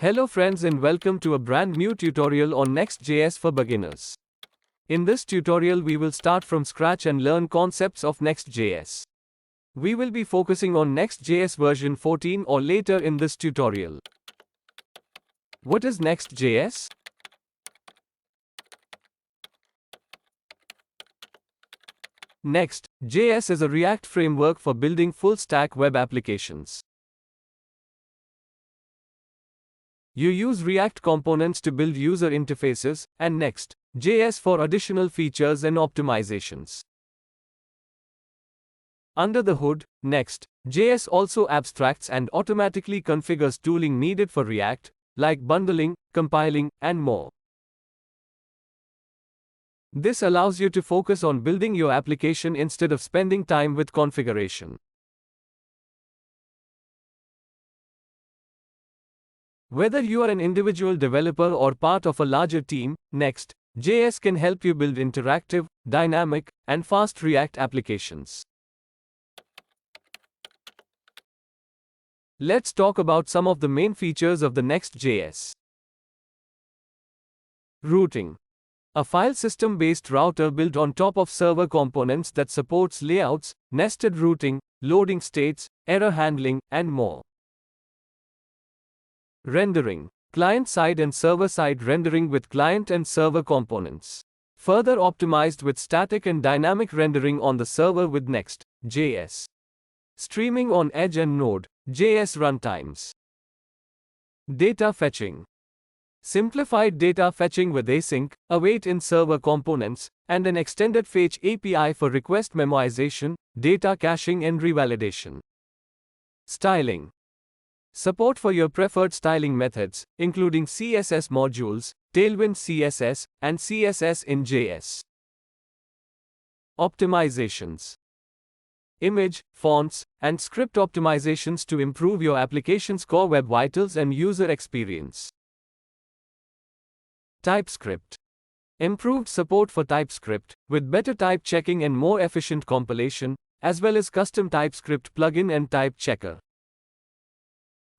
Hello friends and welcome to a brand new tutorial on Next.js for beginners. In this tutorial we will start from scratch and learn concepts of Next.js. We will be focusing on Next.js version 14 or later in this tutorial. What is Next.js? Next.js is a React framework for building full-stack web applications. You use React components to build user interfaces, and Next.js for additional features and optimizations. Under the hood, Next.js also abstracts and automatically configures tooling needed for React, like bundling, compiling, and more. This allows you to focus on building your application instead of spending time with configuration. Whether you are an individual developer or part of a larger team, Next.js can help you build interactive, dynamic, and fast React applications. Let's talk about some of the main features of the Next.js. Routing. A file system-based router built on top of server components that supports layouts, nested routing, loading states, error handling, and more. Rendering. Client-side and server-side rendering with client and server components. Further optimized with static and dynamic rendering on the server with Next.js. Streaming on Edge and Node.js runtimes. Data fetching. Simplified data fetching with async, await in server components, and an extended fetch API for request memoization, data caching and revalidation. Styling. Support for your preferred styling methods, including CSS modules, Tailwind CSS, and CSS in JS. Optimizations. Image, fonts, and script optimizations to improve your application's core web vitals and user experience. TypeScript. Improved support for TypeScript, with better type checking and more efficient compilation, as well as custom TypeScript plugin and type checker.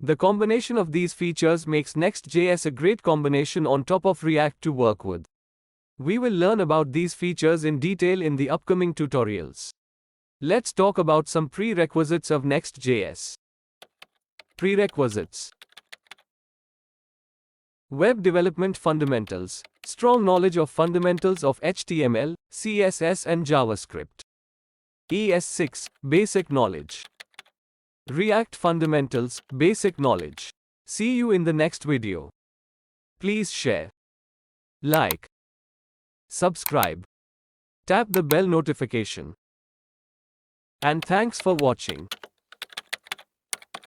The combination of these features makes Next.js a great combination on top of React to work with. We will learn about these features in detail in the upcoming tutorials. Let's talk about some prerequisites of Next.js. Prerequisites. Web development fundamentals. Strong knowledge of fundamentals of HTML, CSS and JavaScript. ES6. Basic knowledge. React fundamentals, basic knowledge. See you in the next video. Please share, like, subscribe, tap the bell notification. And thanks for watching.